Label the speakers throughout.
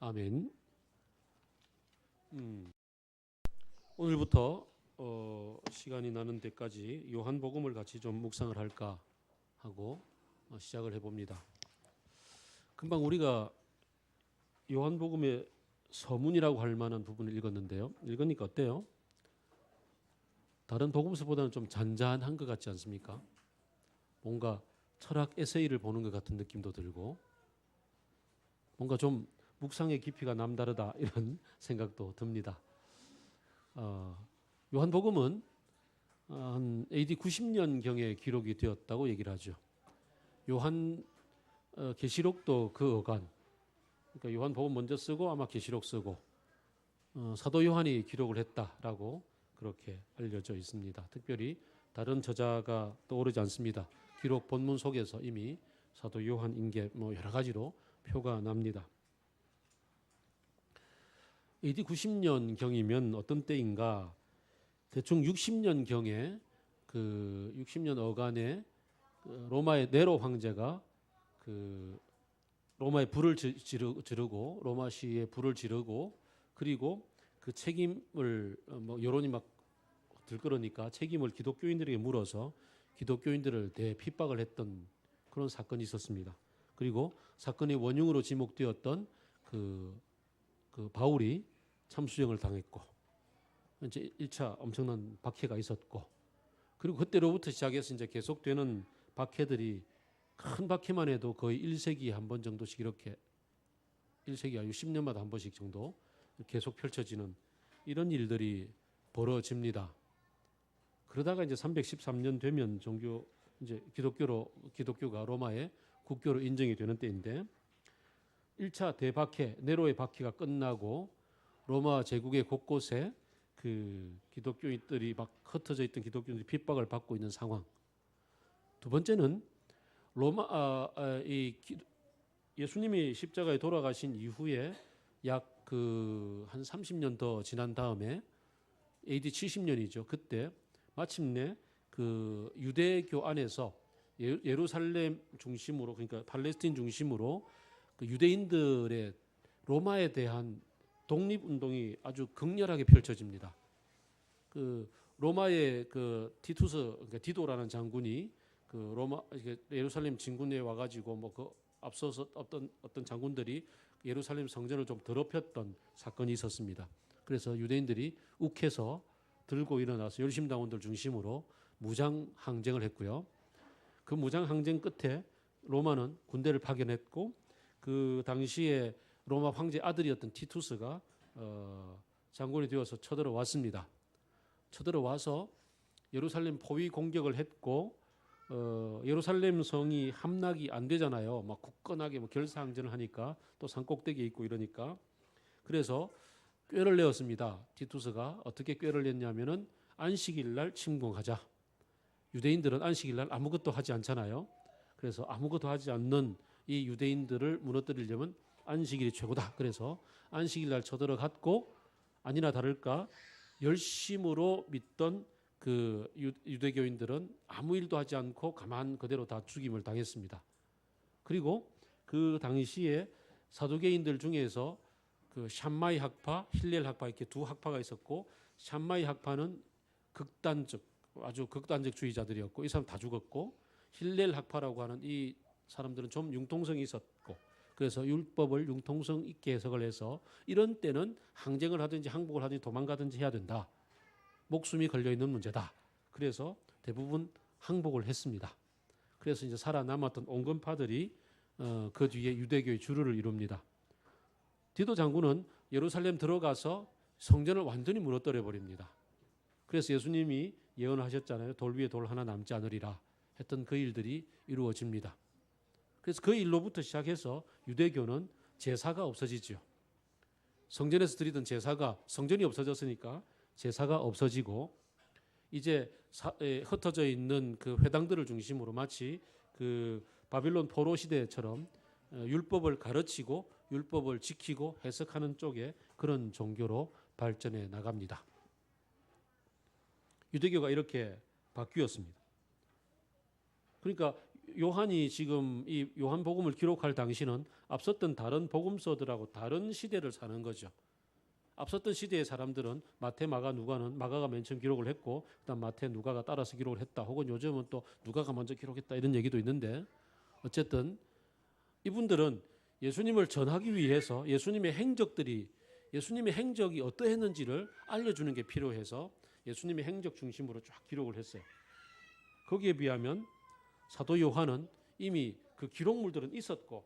Speaker 1: 아멘. 오늘부터 시간이 나는 데까지 요한복음을 같이 좀 묵상을 할까 하고 시작을 해봅니다. 금방 우리가 요한복음의 서문이라고 할 만한 부분을 읽었는데요. 읽으니까 어때요? 다른 복음서보다는 좀 잔잔한 것 같지 않습니까? 뭔가 철학 에세이를 보는 것 같은 느낌도 들고 뭔가 좀 묵상의 깊이가 남다르다 이런 생각도 듭니다. 요한복음은 한 AD 90년경에 기록이 되었다고 얘기를 하죠. 요한 계시록도 그 어간, 그러니까 요한복음 먼저 쓰고 아마 계시록 쓰고 사도 요한이 기록을 했다라고 그렇게 알려져 있습니다. 특별히 다른 저자가 떠오르지 않습니다. 기록 본문 속에서 이미 사도 요한인 게 여러 가지로 표가 납니다. AD 90년경이면 어떤 때인가? 대충 60년경에 그 60년 어간에 로마의 네로 황제가 그 로마에 불을 지르고 로마시에 불을 지르고 그리고 그 책임을 여론이 막 들끓으니까 책임을 기독교인들에게 물어서 기독교인들을 대핍박을 했던 그런 사건이 있었습니다. 그리고 사건의 원흉으로 지목되었던 그 바울이 참수형을 당했고 이제 1차 엄청난 박해가 있었고 그리고 그때로부터 시작해서 이제 계속되는 박해들이 큰 박해만 해도 거의 1세기에 한 번 정도씩 이렇게 1세기 아니고 10년마다 한 번씩 정도 계속 펼쳐지는 이런 일들이 벌어집니다. 그러다가 이제 313년 되면 종교 이제 기독교가 로마의 국교로 인정이 되는 때인데 1차 대박해 네로의 박해가 끝나고 로마 제국의 곳곳에 그 기독교인들이 막 흩어져 있던 기독교인들이 핍박을 받고 있는 상황. 두 번째는 예수님이 십자가에 돌아가신 이후에 약 한 30년 더 지난 다음에 AD 70년이죠. 그때 마침내 그 유대교 안에서 예루살렘 중심으로 그러니까 팔레스틴 중심으로 그 유대인들의 로마에 대한 독립운동이 아주 극렬하게 펼쳐집니다. 그 로마의 그 티투스 그러니까 디도라는 장군이 그 예루살렘 진군에 와가지고 그 앞서서 어떤 장군들이 예루살렘 성전을 좀 더럽혔던 사건이 있었습니다. 그래서 유대인들이 욱해서 들고 일어나서 열심당원들 중심으로 무장 항쟁을 했고요. 그 무장 항쟁 끝에 로마는 군대를 파견했고 그 당시에 로마 황제 아들이었던 티투스가 장군이 되어서 쳐들어왔습니다. 쳐들어와서 예루살렘 포위 공격을 했고 예루살렘 성이 함락이 안 되잖아요. 막 굳건하게 결사항전을 하니까 또 산꼭대기에 있고 이러니까 그래서 꾀를 내었습니다. 티투스가 어떻게 꾀를 냈냐면은 안식일 날 침공하자. 유대인들은 안식일 날 아무것도 하지 않잖아요. 그래서 아무것도 하지 않는 이 유대인들을 무너뜨리려면 안식일이 최고다. 그래서 안식일 날 쳐들어갔고 아니나 다를까 열심으로 믿던 그 유대교인들은 아무 일도 하지 않고 가만 그대로 다 죽임을 당했습니다. 그리고 그 당시에 사두개인들 중에서 그 샴마이 학파, 힐렐 학파 이렇게 두 학파가 있었고 샴마이 학파는 아주 극단적 주의자들이었고 이 사람 다 죽었고 힐렐 학파라고 하는 이 사람들은 좀 융통성이 있었고 그래서 율법을 융통성 있게 해석을 해서 이런 때는 항쟁을 하든지 항복을 하든지 도망가든지 해야 된다. 목숨이 걸려있는 문제다. 그래서 대부분 항복을 했습니다. 그래서 이제 살아남았던 온건파들이 그 뒤에 유대교의 주류를 이룹니다. 디도 장군은 예루살렘 들어가서 성전을 완전히 무너뜨려 버립니다. 그래서 예수님이 예언하셨잖아요. 돌 위에 돌 하나 남지 않으리라 했던 그 일들이 이루어집니다. 그래서 그 일로부터 시작해서 유대교는 제사가 없어지죠. 성전에서 드리던 제사가 성전이 없어졌으니까 제사가 없어지고 이제 흩어져 있는 그 회당들을 중심으로 마치 그 바빌론 포로 시대처럼 율법을 가르치고 율법을 지키고 해석하는 쪽에 그런 종교로 발전해 나갑니다. 유대교가 이렇게 바뀌었습니다. 그러니까 요한이 지금 이 요한복음을 기록할 당시는 앞섰던 다른 복음서들하고 다른 시대를 사는 거죠. 앞섰던 시대의 사람들은 마태, 마가, 누가는 마가가 맨 처음 기록을 했고 그다음 마태, 누가가 따라서 기록을 했다. 혹은 요즘은 또 누가가 먼저 기록했다 이런 얘기도 있는데 어쨌든 이분들은 예수님을 전하기 위해서 예수님의 행적이 어떠했는지를 알려주는 게 필요해서 예수님의 행적 중심으로 쫙 기록을 했어요. 거기에 비하면 사도 요한은 이미 그 기록물들은 있었고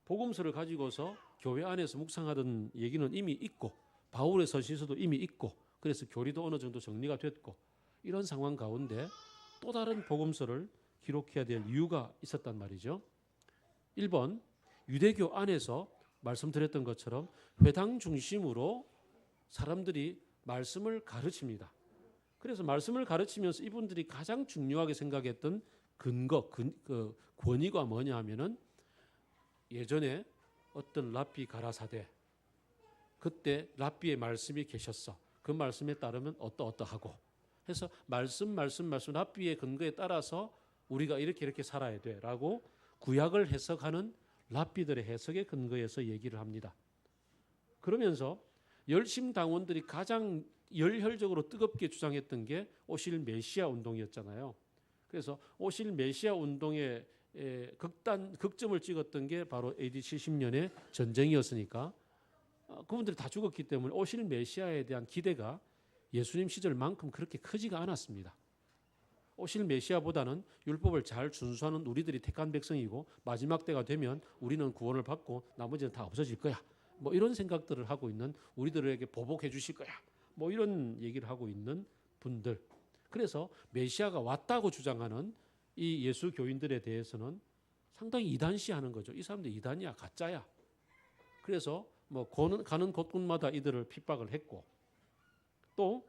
Speaker 1: 복음서를 가지고서 교회 안에서 묵상하던 얘기는 이미 있고 바울의 서신서도 이미 있고 그래서 교리도 어느 정도 정리가 됐고 이런 상황 가운데 또 다른 복음서를 기록해야 될 이유가 있었단 말이죠. 1번 유대교 안에서 말씀드렸던 것처럼 회당 중심으로 사람들이 말씀을 가르칩니다. 그래서 말씀을 가르치면서 이분들이 가장 중요하게 생각했던 권위가 뭐냐 하면은 예전에 어떤 랍비 가라사대 그때 랍비의 말씀이 계셨어. 그 말씀에 따르면 어떠하고 해서 말씀 랍비의 근거에 따라서 우리가 이렇게 살아야 돼라고 구약을 해석하는 랍비들의 해석에 근거해서 얘기를 합니다. 그러면서 열심당원들이 가장 열혈적으로 뜨겁게 주장했던 게 오실 메시아 운동이었잖아요. 그래서 오실 메시아 운동의 극점을 찍었던 게 바로 AD 70년의 전쟁이었으니까 그분들이 다 죽었기 때문에 오실 메시아에 대한 기대가 예수님 시절만큼 그렇게 크지가 않았습니다. 오실 메시아보다는 율법을 잘 준수하는 우리들이 택한 백성이고 마지막 때가 되면 우리는 구원을 받고 나머지는 다 없어질 거야. 뭐 이런 생각들을 하고 있는 우리들에게 보복해 주실 거야. 뭐 이런 얘기를 하고 있는 분들. 그래서 메시아가 왔다고 주장하는 이 예수 교인들에 대해서는 상당히 이단시하는 거죠. 이 사람들 이단이야, 가짜야. 그래서 뭐 가는 곳곳마다 이들을 핍박을 했고 또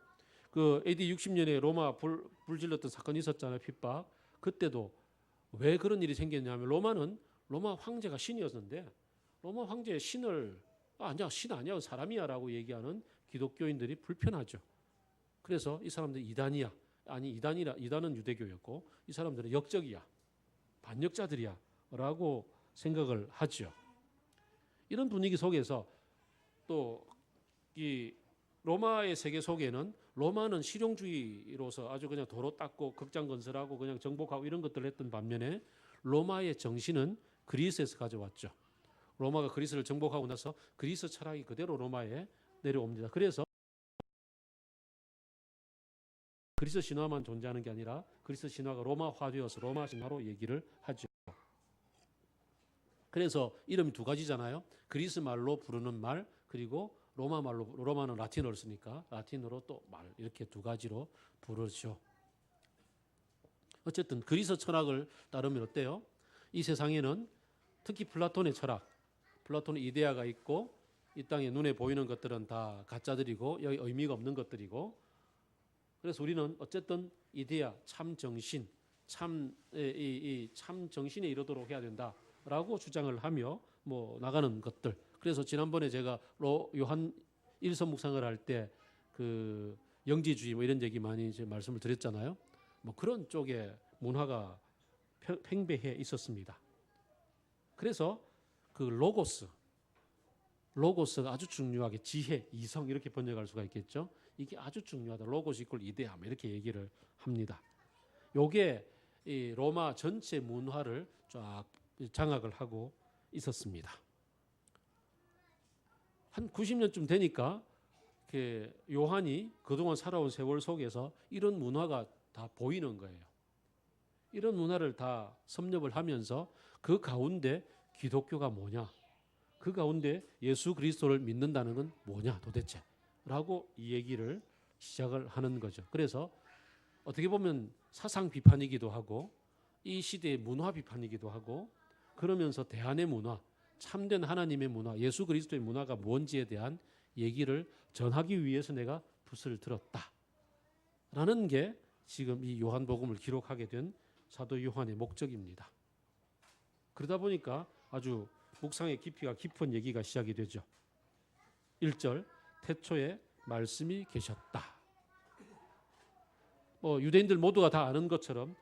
Speaker 1: 그 AD 60년에 로마 불질렀던 사건이 있었잖아요. 핍박. 그때도 왜 그런 일이 생겼냐면 로마 황제가 신이었는데 로마 황제의 신을 아니야, 신 아니야, 사람이야라고 얘기하는 기독교인들이 불편하죠. 그래서 이 사람들이 이단이야. 아니 이단은 유대교였고 이 사람들은 역적이야. 반역자들이야라고 생각을 하죠. 이런 분위기 속에서 또 이 로마의 세계 속에는 로마는 실용주의로서 아주 그냥 도로 닦고 극장 건설하고 그냥 정복하고 이런 것들을 했던 반면에 로마의 정신은 그리스에서 가져왔죠. 로마가 그리스를 정복하고 나서 그리스 철학이 그대로 로마에 내려옵니다. 그래서 그리스 신화만 존재하는 게 아니라 그리스 신화가 로마화되어서 로마 신화로 얘기를 하죠. 그래서 이름이 두 가지잖아요. 그리스 말로 부르는 말 그리고 로마 말로 로마는 라틴어를 쓰니까 라틴어로 또 말 이렇게 두 가지로 부르죠. 어쨌든 그리스 철학을 따르면 어때요? 이 세상에는 특히 플라톤의 철학, 플라톤의 이데아가 있고 이 땅에 눈에 보이는 것들은 다 가짜들이고 여기 의미가 없는 것들이고 그래서 우리는 어쨌든 이데아, 참 정신, 참 정신에 이르도록 해야 된다라고 주장을 하며 뭐 나가는 것들. 그래서 지난번에 제가 요한 1서 묵상을 할 때 그 영지주의 뭐 이런 얘기 많이 이제 말씀을 드렸잖아요. 뭐 그런 쪽의 문화가 팽배해 있었습니다. 그래서 그 로고스가 아주 중요하게 지혜, 이성 이렇게 번역할 수가 있겠죠. 이게 아주 중요하다. 로고스 이퀄 이데아 이렇게 얘기를 합니다. 요게 이 로마 전체 문화를 쫙 장악을 하고 있었습니다. 한 90년쯤 되니까 요한이 그동안 살아온 세월 속에서 이런 문화가 다 보이는 거예요. 이런 문화를 다 섭렵을 하면서 그 가운데 기독교가 뭐냐? 그 가운데 예수 그리스도를 믿는다는 건 뭐냐 도대체? 라고 이 얘기를 시작을 하는 거죠. 그래서 어떻게 보면 사상 비판이기도 하고 이 시대의 문화 비판이기도 하고 그러면서 대한의 문화, 참된 하나님의 문화, 예수 그리스도의 문화가 뭔지에 대한 얘기를 전하기 위해서 내가 붓을 들었다. 라는 게 지금 이 요한복음을 기록하게 된 사도 요한의 목적입니다. 그러다 보니까 아주 묵상의 깊이가 깊은 얘기가 시작이 되죠. 1절 태초에 말씀이 계셨다. 유대인들 모두가 다 아는 것처럼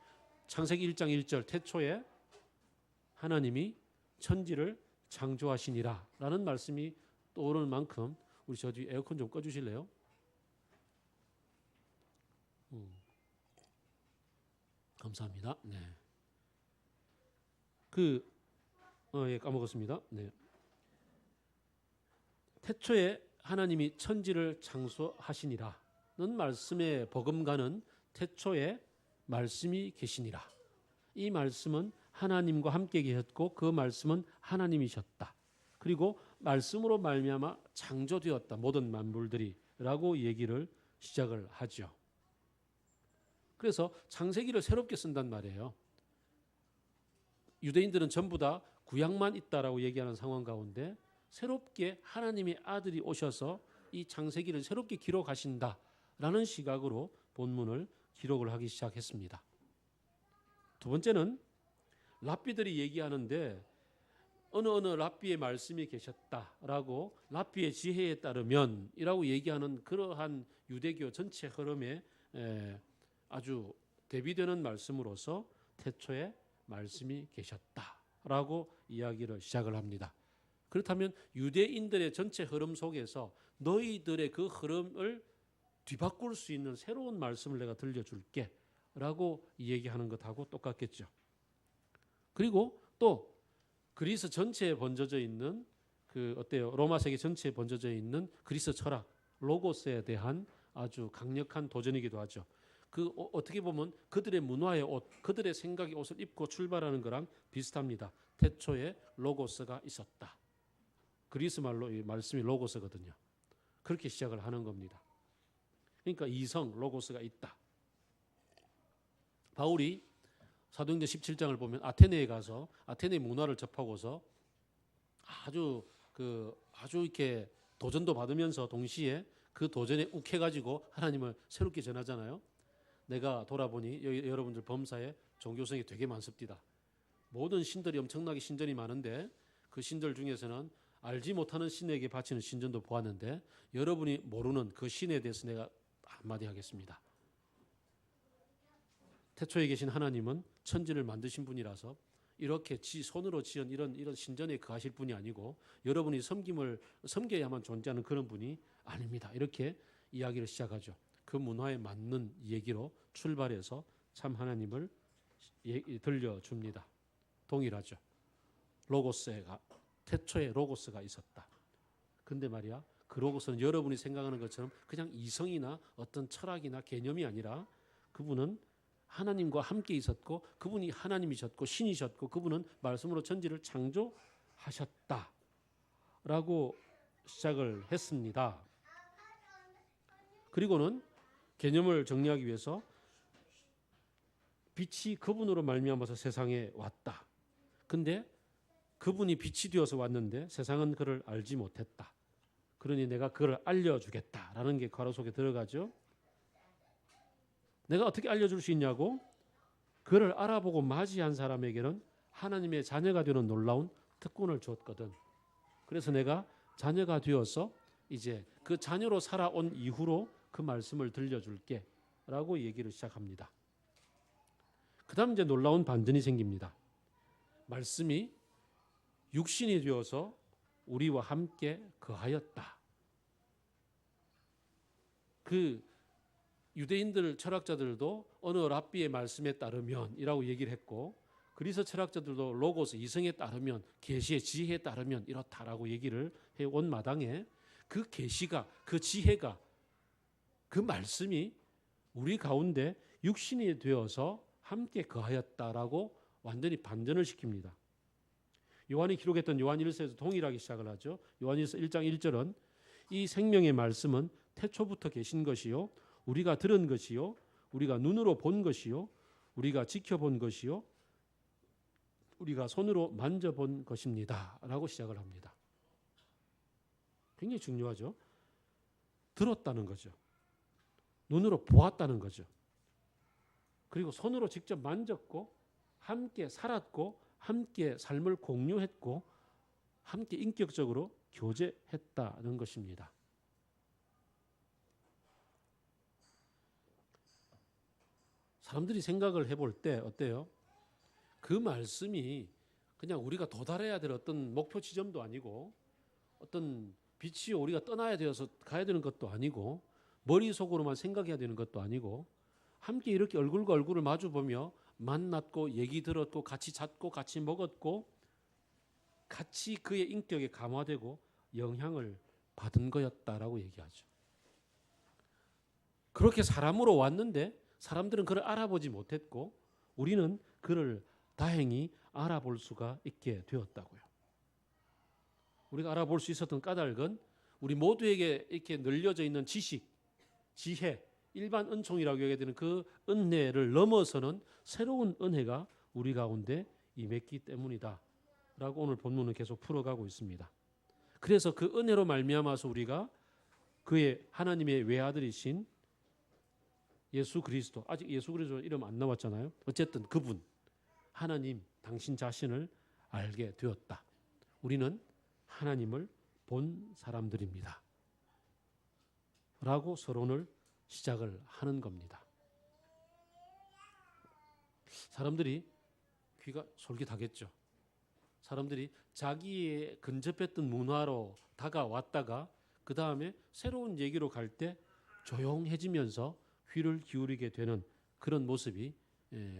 Speaker 1: 창세기 1장 1절 태초에 하나님이 천지를 창조하시니라 라는 말씀이 떠오르는 만큼 우리 저 뒤 에어컨 좀 꺼주실래요? 감사합니다. 네. 예, 까먹었습니다. 네. 태초에 하나님이 천지를 창조하시니라는 말씀의 버금가는 태초에 말씀이 계시니라. 이 말씀은 하나님과 함께 계셨고 그 말씀은 하나님이셨다. 그리고 말씀으로 말미암아 창조되었다. 모든 만물들이라고 얘기를 시작을 하죠. 그래서 창세기를 새롭게 쓴단 말이에요. 유대인들은 전부 다 구약만 있다라고 얘기하는 상황 가운데 새롭게 하나님의 아들이 오셔서 이 창세기를 새롭게 기록하신다라는 시각으로 본문을 기록을 하기 시작했습니다. 두 번째는 랍비들이 얘기하는데 어느 랍비의 말씀이 계셨다라고 랍비의 지혜에 따르면이라고 얘기하는 그러한 유대교 전체 흐름에 아주 대비되는 말씀으로서 태초에 말씀이 계셨다라고 이야기를 시작을 합니다. 그렇다면 유대인들의 전체 흐름 속에서 너희들의 그 흐름을 뒤바꿀 수 있는 새로운 말씀을 내가 들려줄게 라고 얘기하는 것하고 똑같겠죠. 그리고 또 그리스 전체에 번져져 있는 로마 세계 전체에 번져져 있는 그리스 철학 로고스에 대한 아주 강력한 도전이기도 하죠. 어떻게 보면 그들의 문화의 옷, 그들의 생각의 옷을 입고 출발하는 거랑 비슷합니다. 태초에 로고스가 있었다. 그리스 말로 이 말씀이 로고스거든요. 그렇게 시작을 하는 겁니다. 그러니까 이성 로고스가 있다. 바울이 사도행전 17장을 보면 아테네에 가서 아테네 문화를 접하고서 아주 이렇게 도전도 받으면서 동시에 그 도전에 욱해가지고 하나님을 새롭게 전하잖아요. 내가 돌아보니 여러분들 범사에 종교성이 되게 많습니다. 모든 신들이 엄청나게 신전이 많은데 그 신들 중에서는 알지 못하는 신에게 바치는 신전도 보았는데 여러분이 모르는 그 신에 대해서 내가 한마디 하겠습니다. 태초에 계신 하나님은 천지를 만드신 분이라서 이렇게 손으로 지은 이런 신전에 거하실 분이 아니고 여러분이 섬겨야만 존재하는 그런 분이 아닙니다. 이렇게 이야기를 시작하죠. 그 문화에 맞는 얘기로 출발해서 참 하나님을 들려줍니다. 동일하죠. 태초에 로고스가 있었다. 근데 말이야, 그 로고스는 여러분이 생각하는 것처럼 그냥 이성이나 어떤 철학이나 개념이 아니라 그분은 하나님과 함께 있었고 그분이 하나님이셨고 신이셨고 그분은 말씀으로 천지를 창조하셨다라고 시작을 했습니다. 그리고는 개념을 정리하기 위해서 빛이 그분으로 말미암아서 세상에 왔다. 근데 그분이 빛이 되어서 왔는데 세상은 그를 알지 못했다. 그러니 내가 그를 알려주겠다라는 게 괄호 속에 들어가죠. 내가 어떻게 알려줄 수 있냐고? 그를 알아보고 맞이한 사람에게는 하나님의 자녀가 되는 놀라운 특권을 줬거든. 그래서 내가 자녀가 되어서 이제 그 자녀로 살아온 이후로 그 말씀을 들려줄게 라고 얘기를 시작합니다. 그 다음 이제 놀라운 반전이 생깁니다. 말씀이 육신이 되어서 우리와 함께 거하였다. 그 유대인들 철학자들도 어느 랍비의 말씀에 따르면이라고 얘기를 했고 그리스 철학자들도 로고스 이성에 따르면 계시의 지혜에 따르면 이렇다라고 얘기를 해온 마당에 그 계시가 그 지혜가 그 말씀이 우리 가운데 육신이 되어서 함께 거하였다라고 완전히 반전을 시킵니다. 요한이 기록했던 요한 1서에서 동일하게 시작을 하죠. 요한 1장 1절은 이 생명의 말씀은 태초부터 계신 것이요 우리가 들은 것이요 우리가 눈으로 본 것이요 우리가 지켜본 것이요 우리가 손으로 만져본 것입니다 라고 시작을 합니다. 굉장히 중요하죠. 들었다는 거죠. 눈으로 보았다는 거죠. 그리고 손으로 직접 만졌고 함께 살았고 함께 삶을 공유했고 함께 인격적으로 교제했다는 것입니다. 사람들이 생각을 해볼 때 어때요? 그 말씀이 그냥 우리가 도달해야 될 어떤 목표 지점도 아니고 어떤 빛이 우리가 떠나야 되어서 가야 되는 것도 아니고 머릿속으로만 생각해야 되는 것도 아니고 함께 이렇게 얼굴과 얼굴을 마주보며 만났고 얘기 들었고 같이 잤고 같이 먹었고 같이 그의 인격에 감화되고 영향을 받은 거였다라고 얘기하죠. 그렇게 사람으로 왔는데 사람들은 그를 알아보지 못했고 우리는 그를 다행히 알아볼 수가 있게 되었다고요. 우리가 알아볼 수 있었던 까닭은 우리 모두에게 이렇게 늘려져 있는 지식, 지혜, 일반 은총이라고 얘기되는 그 은혜를 넘어서는 새로운 은혜가 우리 가운데 임했기 때문이다 라고 오늘 본문은 계속 풀어가고 있습니다. 그래서 그 은혜로 말미암아서 우리가 그의 하나님의 외아들이신 예수 그리스도, 아직 예수 그리스도 이름 안 나왔잖아요. 어쨌든 그분, 하나님 당신 자신을 알게 되었다. 우리는 하나님을 본 사람들입니다 라고 서론을 시작을 하는 겁니다. 사람들이 귀가 솔깃하겠죠. 사람들이 자기의 근접했던 문화로 다가왔다가 그 다음에 새로운 얘기로 갈 때 조용해지면서 귀를 기울이게 되는 그런 모습이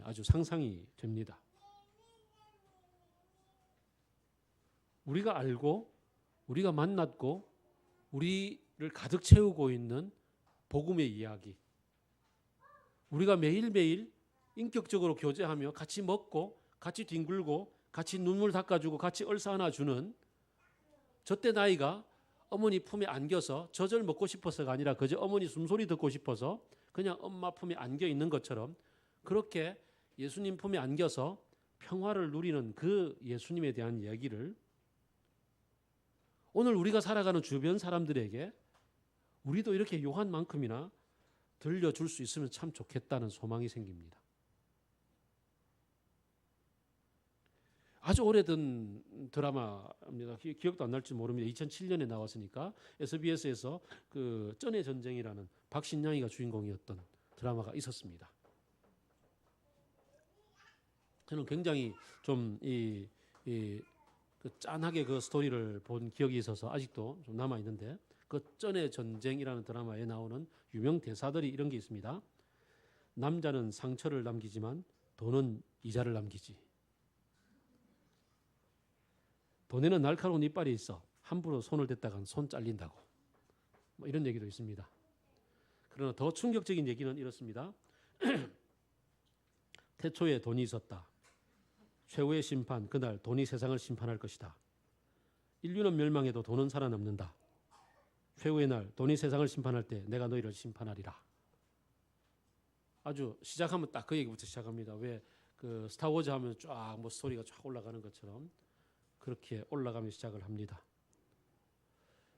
Speaker 1: 아주 상상이 됩니다. 우리가 알고 우리가 만났고 우리를 가득 채우고 있는 복음의 이야기, 우리가 매일매일 인격적으로 교제하며 같이 먹고 같이 뒹굴고 같이 눈물 닦아주고 같이 얼싸 안아주는 저때 나이가 어머니 품에 안겨서 저절 먹고 싶어서가 아니라 그저 어머니 숨소리 듣고 싶어서 그냥 엄마 품에 안겨 있는 것처럼 그렇게 예수님 품에 안겨서 평화를 누리는 그 예수님에 대한 이야기를 오늘 우리가 살아가는 주변 사람들에게 우리도 이렇게 요한만큼이나 들려줄 수 있으면 참 좋겠다는 소망이 생깁니다. 아주 오래된 드라마입니다. 기억도 안 날지 모릅니다. 2007년에 나왔으니까 SBS에서 그 쩐의 전쟁이라는 박신양이가 주인공이었던 드라마가 있었습니다. 저는 굉장히 좀 그 짠하게 그 스토리를 본 기억이 있어서 아직도 좀 남아 있는데 그 쩐의 전쟁이라는 드라마에 나오는 유명 대사들이 이런 게 있습니다. 남자는 상처를 남기지만 돈은 이자를 남기지. 돈에는 날카로운 이빨이 있어. 함부로 손을 댔다간 손 잘린다고. 뭐 이런 얘기도 있습니다. 그러나 더 충격적인 얘기는 이렇습니다. 태초에 돈이 있었다. 최후의 심판, 그날 돈이 세상을 심판할 것이다. 인류는 멸망해도 돈은 살아남는다. 최후의 날 돈이 세상을 심판할 때 내가 너희를 심판하리라. 아주 시작하면 딱 그 얘기부터 시작합니다. 왜 그 스타워즈 하면 쫙 뭐 스토리가 쫙 올라가는 것처럼 그렇게 올라가며 시작을 합니다.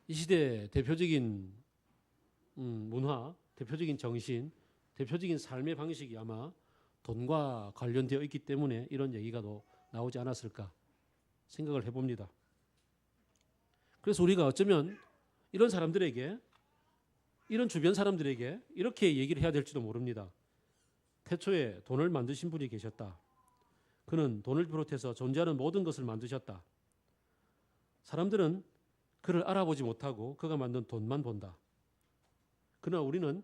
Speaker 1: 이 시대의 대표적인 문화, 대표적인 정신, 대표적인 삶의 방식이 아마 돈과 관련되어 있기 때문에 이런 얘기가 나오지 않았을까 생각을 해봅니다. 그래서 우리가 어쩌면 이런 사람들에게, 이런 주변 사람들에게 이렇게 얘기를 해야 될지도 모릅니다. 태초에 돈을 만드신 분이 계셨다. 그는 돈을 비롯해서 존재하는 모든 것을 만드셨다. 사람들은 그를 알아보지 못하고 그가 만든 돈만 본다. 그러나 우리는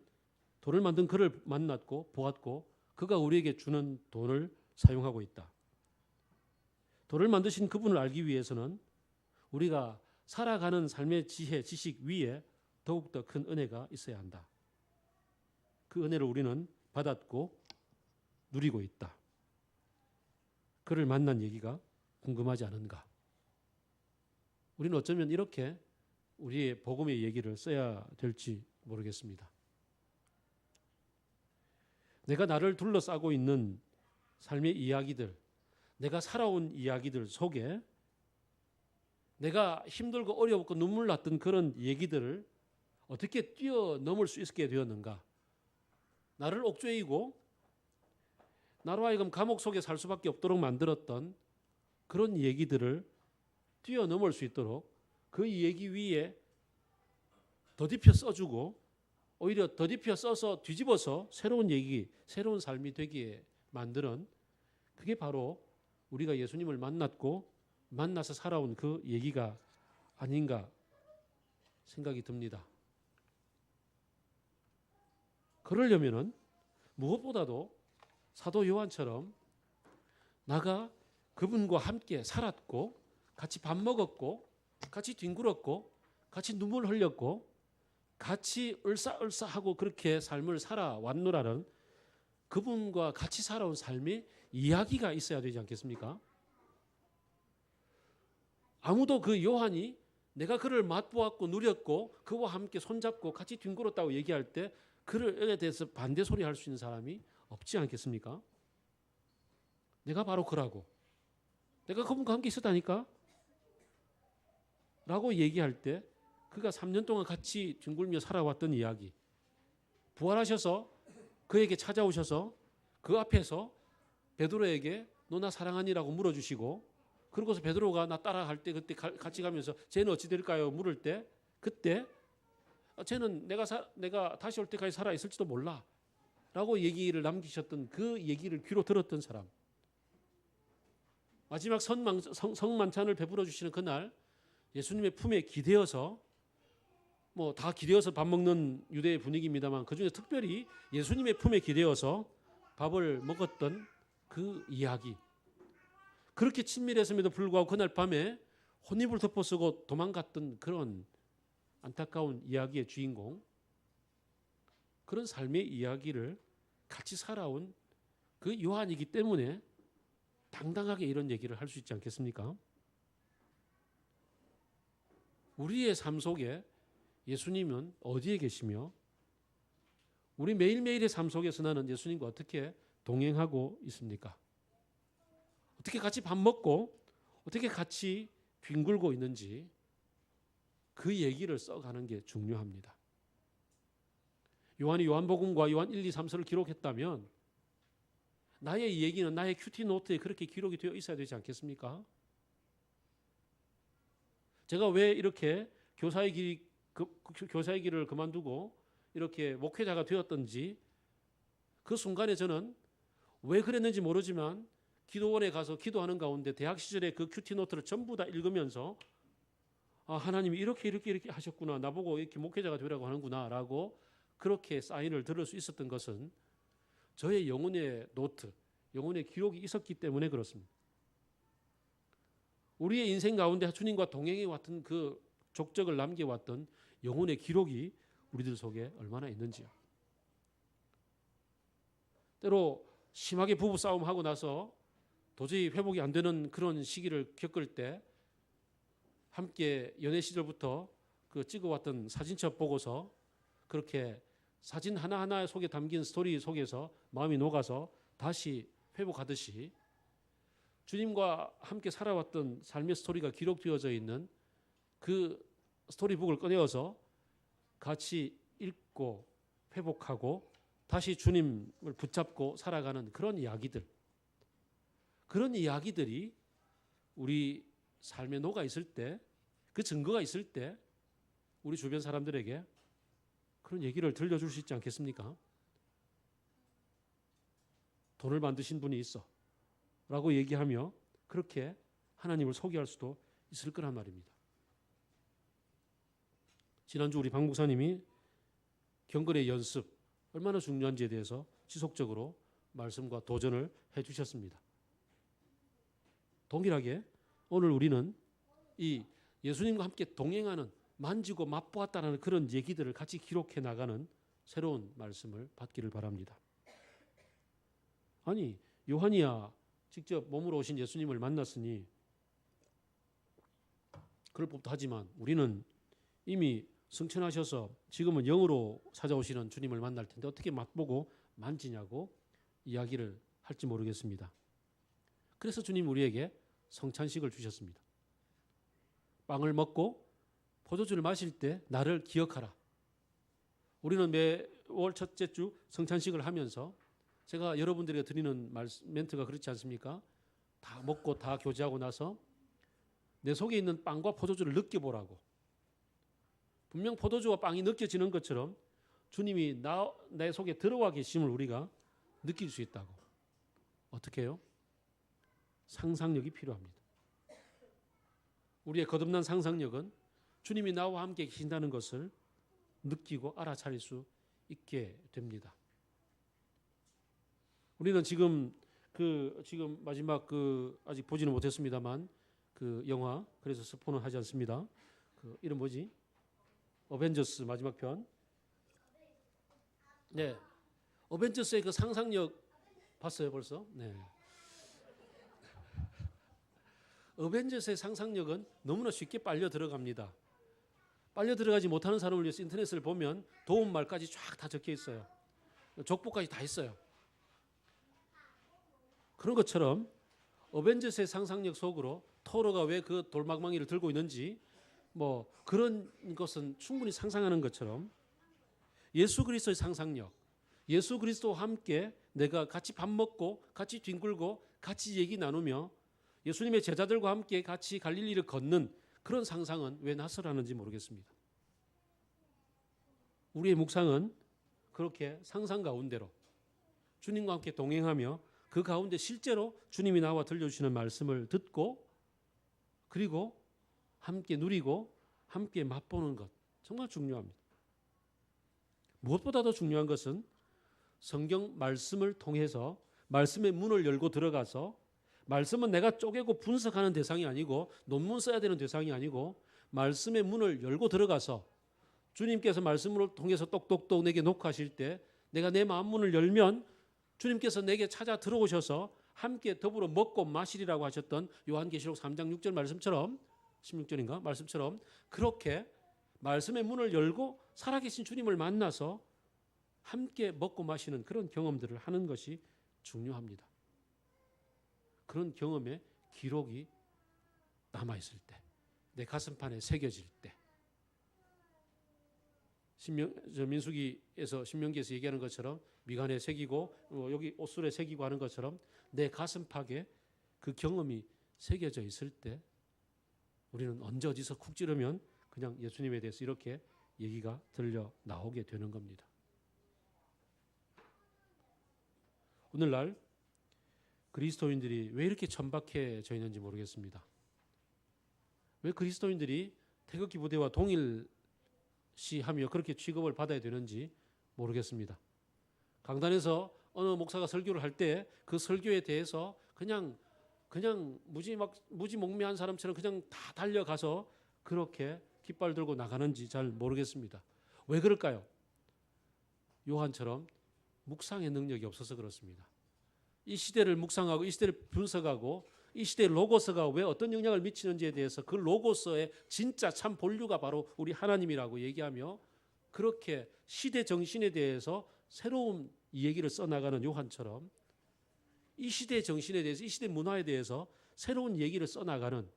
Speaker 1: 돈을 만든 그를 만났고 보았고 그가 우리에게 주는 돈을 사용하고 있다. 돈을 만드신 그분을 알기 위해서는 우리가 살아가는 삶의 지혜, 지식 위에 더욱더 큰 은혜가 있어야 한다. 그 은혜를 우리는 받았고 누리고 있다. 그를 만난 얘기가 궁금하지 않은가? 우리는 어쩌면 이렇게 우리의 복음의 얘기를 써야 될지 모르겠습니다. 내가 나를 둘러싸고 있는 삶의 이야기들, 내가 살아온 이야기들 속에 내가 힘들고 어렵고 눈물 났던 그런 얘기들을 어떻게 뛰어넘을 수 있게 되었는가? 나를 옥죄이고 나로 하여금 감옥 속에 살 수밖에 없도록 만들었던 그런 얘기들을 뛰어넘을 수 있도록 그 얘기 위에 더딥혀 써주고 오히려 더딥혀 써서 뒤집어서 새로운 얘기, 새로운 삶이 되기에 만드는 그게 바로 우리가 예수님을 만나서 살아온 그 얘기가 아닌가 생각이 듭니다. 그러려면은 무엇보다도 사도 요한처럼 나가 그분과 함께 살았고 같이 밥 먹었고 같이 뒹굴었고 같이 눈물 흘렸고 같이 을사하고 그렇게 삶을 살아왔노라는 그분과 같이 살아온 삶의 이야기가 있어야 되지 않겠습니까? 아무도 그 요한이 내가 그를 맛보았고 누렸고 그와 함께 손잡고 같이 뒹굴었다고 얘기할 때 그에 대해서 반대 소리 할 수 있는 사람이 없지 않겠습니까? 내가 바로 그라고. 내가 그분과 함께 있었다니까? 라고 얘기할 때 그가 3년 동안 같이 뒹굴며 살아왔던 이야기. 부활하셔서 그에게 찾아오셔서 그 앞에서 베드로에게 너 나 사랑하니라고 물어주시고 그러고서 베드로가 나 따라갈 때 그때 같이 가면서 쟤는 어찌 될까요? 물을 때 그때 쟤는 내가 다시 올 때까지 살아 있을지도 몰라 라고 얘기를 남기셨던 그 얘기를 귀로 들었던 사람. 마지막 성만찬을 베풀어 주시는 그날 예수님의 품에 기대어서 뭐 다 기대어서 밥 먹는 유대의 분위기입니다만 그중에 특별히 예수님의 품에 기대어서 밥을 먹었던 그 이야기. 그렇게 친밀했음에도 불구하고 그날 밤에 혼입을 덮어쓰고 도망갔던 그런 안타까운 이야기의 주인공. 그런 삶의 이야기를 같이 살아온 그 요한이기 때문에 당당하게 이런 얘기를 할 수 있지 않겠습니까? 우리의 삶 속에 예수님은 어디에 계시며 우리 매일매일의 삶 속에서 나는 예수님과 어떻게 동행하고 있습니까? 어떻게 같이 밥 먹고 어떻게 같이 뒹굴고 있는지 그 얘기를 써가는 게 중요합니다. 요한이 요한복음과 요한 1, 2, 3서를 기록했다면 나의 이 얘기는 나의 큐티 노트에 그렇게 기록이 되어 있어야 되지 않겠습니까? 제가 왜 이렇게 교사의 길을 그만두고 이렇게 목회자가 되었던지 그 순간에 저는 왜 그랬는지 모르지만 기도원에 가서 기도하는 가운데 대학 시절에 그 큐티 노트를 전부 다 읽으면서 아, 하나님이 이렇게 하셨구나. 나보고 이렇게 목회자가 되라고 하는구나 라고 그렇게 사인을 들을 수 있었던 것은 저의 영혼의 노트, 영혼의 기록이 있었기 때문에 그렇습니다. 우리의 인생 가운데 주님과 동행해 왔던 그 족적을 남겨왔던 영혼의 기록이 우리들 속에 얼마나 있는지요. 때로 심하게 부부싸움하고 나서 도저히 회복이 안 되는 그런 시기를 겪을 때 함께 연애 시절부터 그 찍어왔던 사진첩 보고서 그렇게 사진 하나하나 속에 담긴 스토리 속에서 마음이 녹아서 다시 회복하듯이 주님과 함께 살아왔던 삶의 스토리가 기록되어져 있는 그 스토리북을 꺼내어서 같이 읽고 회복하고 다시 주님을 붙잡고 살아가는 그런 이야기들, 그런 이야기들이 우리 삶에 녹아 있을 때, 그 증거가 있을 때 우리 주변 사람들에게 그런 얘기를 들려줄 수 있지 않겠습니까? 돈을 만드신 분이 있어 라고 얘기하며 그렇게 하나님을 소개할 수도 있을 거란 말입니다. 지난주 우리 박 목사님이 경건의 연습 얼마나 중요한지에 대해서 지속적으로 말씀과 도전을 해주셨습니다. 동일하게 오늘 우리는 이 예수님과 함께 동행하는 만지고 맛보았다는 그런 얘기들을 같이 기록해 나가는 새로운 말씀을 받기를 바랍니다. 아니 요한이야 직접 몸으로 오신 예수님을 만났으니 그럴 법도 하지만 우리는 이미 승천하셔서 지금은 영으로 찾아오시는 주님을 만날 텐데 어떻게 맛보고 만지냐고 이야기를 할지 모르겠습니다. 그래서 주님 우리에게 성찬식을 주셨습니다. 빵을 먹고 포도주를 마실 때 나를 기억하라. 우리는 매월 첫째 주 성찬식을 하면서 제가 여러분들에게 드리는 멘트가 그렇지 않습니까? 다 먹고 다 교제하고 나서 내 속에 있는 빵과 포도주를 느껴보라고. 분명 포도주와 빵이 느껴지는 것처럼 주님이 내 속에 들어와 계심을 우리가 느낄 수 있다고. 어떻게 해요? 상상력이 필요합니다. 우리의 거듭난 상상력은 주님이 나와 함께 계신다는 것을 느끼고 알아차릴 수 있게 됩니다. 우리는 지금 마지막 아직 보지는 못했습니다만 그 영화, 그래서 스포는 하지 않습니다. 그 이름 뭐지? 어벤져스 마지막 편. 네, 어벤져스의 그 상상력 봤어요 벌써? 네. 어벤져스의 상상력은 너무나 쉽게 빨려 들어갑니다. 빨려 들어가지 못하는 사람을 위해서 인터넷을 보면 도움말까지 쫙 다 적혀 있어요. 족보까지 다 있어요. 그런 것처럼 어벤져스의 상상력 속으로 토르가 왜 그 돌망망이를 들고 있는지 뭐 그런 것은 충분히 상상하는 것처럼 예수 그리스도의 상상력, 예수 그리스도와 함께 내가 같이 밥 먹고 같이 뒹굴고 같이 얘기 나누며 예수님의 제자들과 함께 같이 갈릴리를 걷는 그런 상상은 왜 낯설하는지 모르겠습니다. 우리의 묵상은 그렇게 상상 가운데로 주님과 함께 동행하며 그 가운데 실제로 주님이 나와 들려주시는 말씀을 듣고 그리고 함께 누리고 함께 맛보는 것 정말 중요합니다. 무엇보다 더 중요한 것은 성경 말씀을 통해서 말씀의 문을 열고 들어가서 말씀은 내가 쪼개고 분석하는 대상이 아니고 논문 써야 되는 대상이 아니고 말씀의 문을 열고 들어가서 주님께서 말씀을 통해서 똑똑똑 내게 녹화하실 때 내가 내 마음 문을 열면 주님께서 내게 찾아 들어오셔서 함께 더불어 먹고 마시리라고 하셨던 요한계시록 3장 6절 말씀처럼 16절인가 말씀처럼 그렇게 말씀의 문을 열고 살아계신 주님을 만나서 함께 먹고 마시는 그런 경험들을 하는 것이 중요합니다. 그런 경험의 기록이 남아있을 때, 내 가슴판에 새겨질 때, 민수기에서 신명기에서 얘기하는 것처럼 미간에 새기고 여기 옷술에 새기고 하는 것처럼 내 가슴팍에 그 경험이 새겨져 있을 때 우리는 언제 어디서 쿡 찌르면 그냥 예수님에 대해서 이렇게 얘기가 들려 나오게 되는 겁니다. 오늘날 그리스도인들이 왜 이렇게 천박해져 있는지 모르겠습니다. 왜 그리스도인들이 태극기 부대와 동일시하며 그렇게 취급을 받아야 되는지 모르겠습니다. 강단에서 어느 목사가 설교를 할 때 그 설교에 대해서 그냥 무지몽매한 사람처럼 그냥 다 달려가서 그렇게 깃발 들고 나가는지 잘 모르겠습니다. 왜 그럴까요? 요한처럼 묵상의 능력이 없어서 그렇습니다. 이 시대를 묵상하고 이 시대를 분석하고 이 시대의 로고스가 왜 어떤 영향을 미치는지에 대해서 그 로고스의 진짜 참 본류가 바로 우리 하나님이라고 얘기하며 그렇게 시대 정신에 대해서 새로운 얘기를 써나가는 요한처럼 이 시대의 정신에 대해서 이 시대 문화에 대해서 새로운 얘기를 써나가는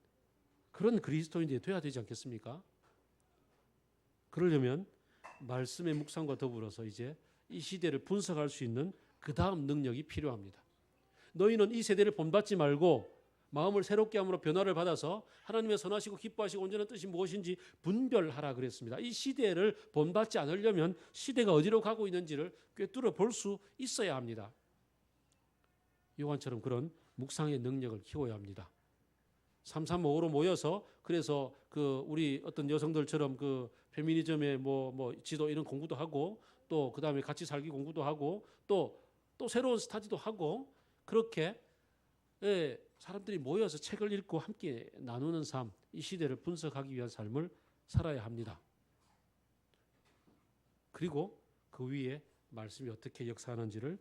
Speaker 1: 그런 그리스도인들이 돼야 되지 않겠습니까? 그러려면 말씀의 묵상과 더불어서 이제 이 시대를 분석할 수 있는 그 다음 능력이 필요합니다. 너희는 이 세대를 본받지 말고 마음을 새롭게 함으로 변화를 받아서 하나님의 선하시고 기뻐하시고 온전한 뜻이 무엇인지 분별하라 그랬습니다. 이 시대를 본받지 않으려면 시대가 어디로 가고 있는지를 꿰뚫어 볼 수 있어야 합니다. 요한처럼 그런 묵상의 능력을 키워야 합니다. 3355로 모여서 그래서 우리 어떤 여성들처럼 페미니즘의 지도 이런 공부도 하고 또 그다음에 같이 살기 공부도 하고 또 새로운 스타디도 하고 그렇게 사람들이 모여서 책을 읽고 함께 나누는 삶, 이 시대를 분석하기 위한 삶을 살아야 합니다. 그리고 그 위에 말씀이 어떻게 역사하는지를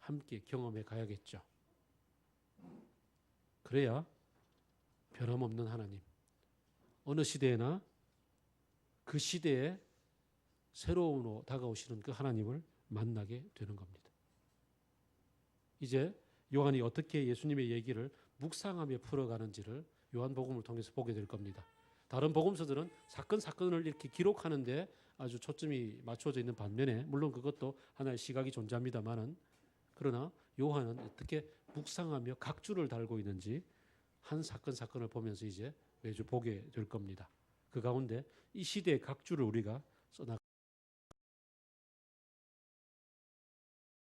Speaker 1: 함께 경험해 가야겠죠. 그래야 변함없는 하나님, 어느 시대에나 그 시대에 새로운 다가오시는 그 하나님을 만나게 되는 겁니다. 이제 요한이 어떻게 예수님의 얘기를 묵상하며 풀어가는지를 요한복음을 통해서 보게 될 겁니다. 다른 복음서들은 사건을 이렇게 기록하는데 아주 초점이 맞춰져 있는 반면에 물론 그것도 하나의 시각이 존재합니다만은 그러나 요한은 어떻게 묵상하며 각주를 달고 있는지 한 사건을 보면서 이제 매주 보게 될 겁니다. 그 가운데 이 시대의 각주를 우리가 써나가